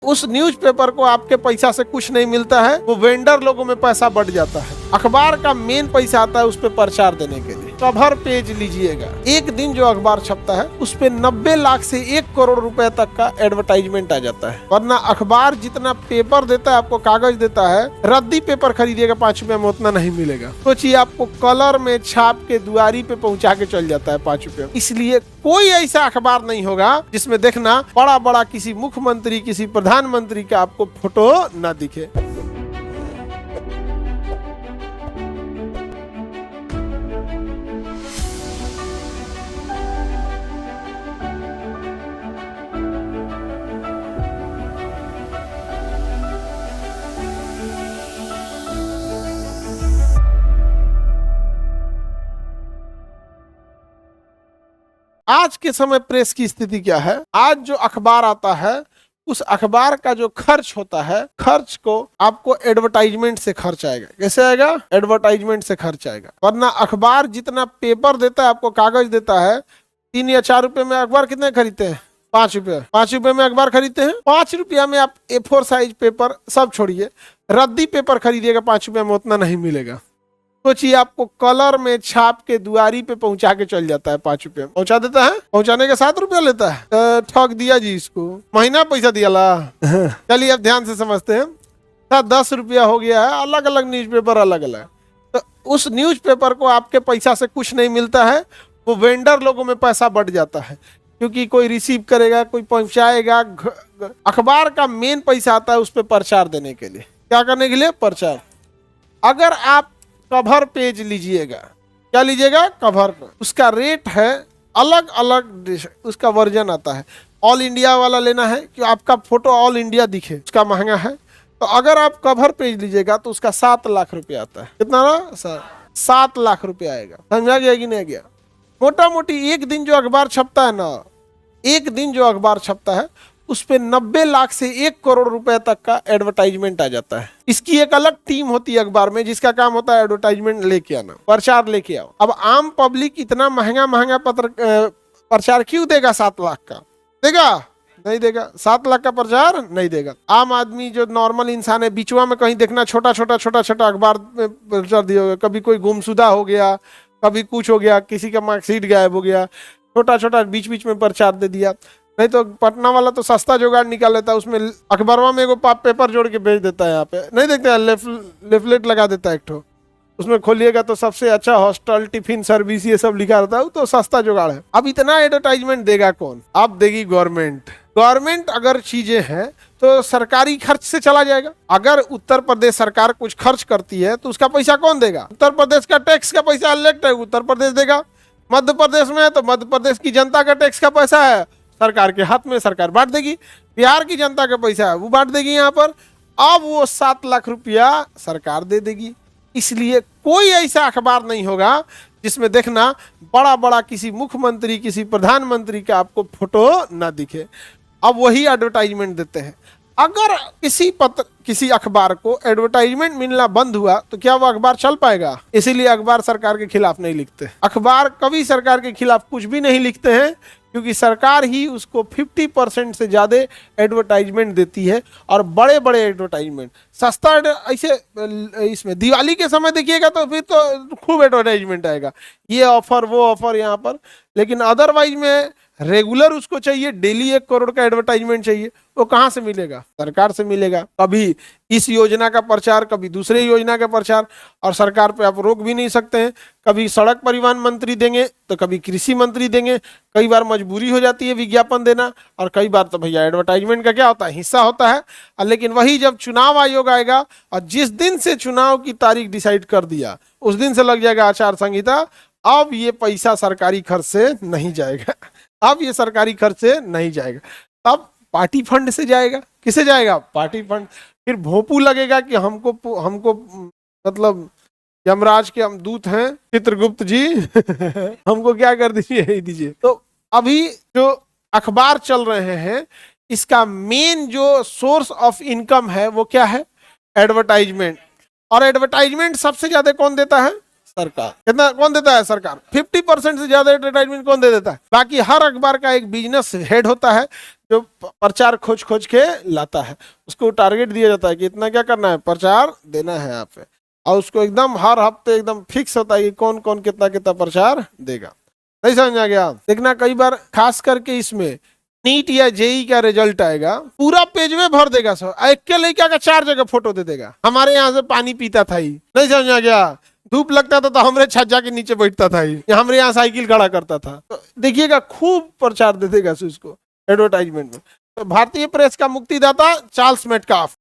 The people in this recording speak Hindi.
उस न्यूज़पेपर को आपके पैसा से कुछ नहीं मिलता है, वो वेंडर लोगों में पैसा बढ़ जाता है। अखबार का मेन पैसा आता है उस पे प्रचार देने के लिए। कवर पेज लीजिएगा, एक दिन जो अखबार छपता है उस पे 90 लाख से 1 करोड़ रुपए तक का एडवर्टाइजमेंट आ जाता है। वरना अखबार जितना पेपर देता है, आपको कागज देता है, रद्दी पेपर खरीदिएगा 5 रुपए में उतना नहीं मिलेगा। सोचिए आपको कलर में छाप के दुआरी पे पहुंचा के चल जाता है 5 रुपए। इसलिए कोई ऐसा अखबार नहीं होगा जिसमें देखना बड़ा बड़ा किसी मुख्यमंत्री, किसी प्रधानमंत्री का आपको फोटो न दिखे। आज के समय प्रेस की स्थिति क्या है? आज जो अखबार आता है उस अखबार का जो खर्च होता है, खर्च को आपको एडवर्टाइजमेंट से खर्च आएगा। कैसे आएगा? एडवर्टाइजमेंट से खर्च आएगा। वरना अखबार जितना पेपर देता है, आपको कागज देता है, 3 या 4 रुपए में अखबार कितने खरीदते हैं? 5 रुपए। 5 रुपए में अखबार खरीदते हैं। 5 रुपया में आप A4 साइज पेपर सब छोड़िए, रद्दी पेपर खरीदिएगा 5 रुपया में उतना नहीं मिलेगा। सोचिए आपको कलर में छाप के दुआरी पे पहुंचा के चल जाता है 5 रुपए में। पहुंचा देता है, पहुंचाने के 7 रुपया लेता है। ठग दिया जी इसको, महीना पैसा दिया ला। चलिए अब ध्यान से समझते हैं। 10 रुपया हो गया है, अलग अलग न्यूज़पेपर अलग अलग। तो उस न्यूज़पेपर को आपके पैसा से कुछ नहीं मिलता है, वो वेंडर लोगों में पैसा बढ़ जाता है, क्योंकि कोई रिसीव करेगा, कोई पहुंचाएगा। अखबार का मेन पैसा आता है उस पर प्रचार देने के लिए। क्या करने के लिए? प्रचार। अगर आप कवर पेज लीजिएगा, क्या लीजिएगा? कवर पे उसका रेट है अलग अलग, उसका वर्जन आता है। ऑल इंडिया वाला लेना है कि आपका फोटो ऑल इंडिया दिखे, उसका महंगा है। तो अगर आप कवर पेज लीजिएगा तो उसका 7 लाख रुपया आता है। कितना ना? 7 लाख रुपया आएगा। समझा गया कि नहीं गया? मोटा मोटी एक दिन जो अखबार छपता है ना, एक दिन जो अखबार छपता है उस पे 90 लाख से 1 करोड़ रुपए तक का एडवर्टाइजमेंट आ जाता है। इसकी एक अलग टीम होती है अखबार में, जिसका काम होता है एडवर्टाइजमेंट लेके आना, प्रचार लेके आओ। अब आम पब्लिक इतना महंगा महंगा प्रचार क्यों देगा? 7 लाख का देगा? नहीं देगा। 7 लाख का प्रचार नहीं देगा। आम आदमी जो नॉर्मल इंसान है, बिचवा में कहीं देखना छोटा छोटा अखबार में प्रचार दिया होगा। कभी कोई गुमशुदा हो गया, कभी कुछ हो गया, किसी का मार्कशीट गायब हो गया, छोटा छोटा बीच बीच में प्रचार दे दिया। नहीं तो पटना वाला तो सस्ता जुगाड़ निकाल लेता है, उसमें अखबारवा में एगो पेपर जोड़ के भेज देता है। यहाँ पे नहीं देखते हैं, लेफलेट लगा देता है एक ठो, उसमें खोलिएगा तो सबसे अच्छा हॉस्टल, टिफिन सर्विस, ये सब लिखा रहता है। तो सस्ता जुगाड़ है। अब इतना एडवर्टाइजमेंट देगा कौन? अब देगी गवर्नमेंट। गवर्नमेंट अगर चीजें हैं तो सरकारी खर्च से चला जाएगा। अगर उत्तर प्रदेश सरकार कुछ खर्च करती है तो उसका पैसा कौन देगा? उत्तर प्रदेश का टैक्स का पैसा इलेक्ट है, उत्तर प्रदेश देगा। मध्य प्रदेश में है तो मध्य प्रदेश की जनता का टैक्स का पैसा है, सरकार के हाथ में, सरकार बांट देगी। बिहार की जनता का पैसा है, वो बांट देगी यहाँ पर। अब वो 7 लाख रुपया सरकार दे देगी। इसलिए कोई ऐसा अखबार नहीं होगा जिसमें देखना बड़ा बड़ा किसी मुख्यमंत्री, किसी प्रधानमंत्री का आपको फोटो ना दिखे। अब वही एडवर्टाइजमेंट देते हैं। अगर किसी अखबार को एडवर्टाइजमेंट मिलना बंद हुआ तो क्या वो अखबार चल पाएगा? इसीलिए अखबार सरकार के खिलाफ नहीं लिखते। अखबार कभी सरकार के खिलाफ कुछ भी नहीं लिखते हैं, क्योंकि सरकार ही उसको 50% से ज़्यादा एडवर्टाइजमेंट देती है। और बड़े बड़े एडवर्टाइजमेंट, सस्ता ऐसे इसमें दिवाली के समय देखिएगा तो फिर तो खूब एडवर्टाइजमेंट आएगा, ये ऑफर वो ऑफर यहाँ पर। लेकिन अदरवाइज में रेगुलर उसको चाहिए, डेली 1 करोड़ का एडवर्टाइजमेंट चाहिए। वो कहाँ से मिलेगा? सरकार से मिलेगा। कभी इस योजना का प्रचार, कभी दूसरे योजना का प्रचार, और सरकार पे आप रोक भी नहीं सकते हैं। कभी सड़क परिवहन मंत्री देंगे तो कभी कृषि मंत्री देंगे। कई बार मजबूरी हो जाती है विज्ञापन देना, और कई बार तो भैया एडवर्टाइजमेंट का क्या होता है, हिस्सा होता है। लेकिन वही जब चुनाव आयोग आएगा और जिस दिन से चुनाव की तारीख डिसाइड कर दिया उस दिन से लग जाएगा आचार संहिता। अब ये पैसा सरकारी खर्च से नहीं जाएगा, अब ये सरकारी खर्च से नहीं जाएगा, अब पार्टी फंड से जाएगा। किसे जाएगा? Party fund. फिर भोंपू लगेगा कि हमको मतलब यमराज के हम दूत हैं चित्रगुप्त जी हमको क्या कर दीजिए, यही दीजिए। तो अभी जो अखबार चल रहे हैं, इसका मेन जो सोर्स ऑफ इनकम है वो क्या है? एडवर्टाइजमेंट। और एडवर्टाइजमेंट सबसे ज्यादा कौन देता है? सरकार। कितना कौन देता है? सरकार। 50% से ज्यादा एडवर्टाइजमेंट कौन दे देता है? बाकी हर अखबार का एक बिजनेस हेड होता है जो प्रचार खोज खोज के लाता है, उसको टारगेट दिया जाता है कि इतना क्या करना है, प्रचार देना है यहाँ पे, और उसको एकदम हर हफ्ते एकदम फिक्स होता है कि कौन कौन कितना कितना प्रचार देगा। नहीं समझ आ गया? देखना कई बार खास करके इसमें नीट या जेई का रिजल्ट आएगा, पूरा पेज में भर देगा सर, एक के लड़का का 4 जगह फोटो दे देगा, हमारे यहाँ से पानी पीता था ही। नहीं समझ आ गया? धूप लगता था तो हमरे छज्जा के नीचे बैठता था ही, हमरे यहाँ साइकिल खड़ा करता था। तो देखिएगा खूब प्रचार दे देगा उसको एडवर्टाइजमेंट में। तो भारतीय प्रेस का मुक्तिदाता चार्ल्स मेटकाफ।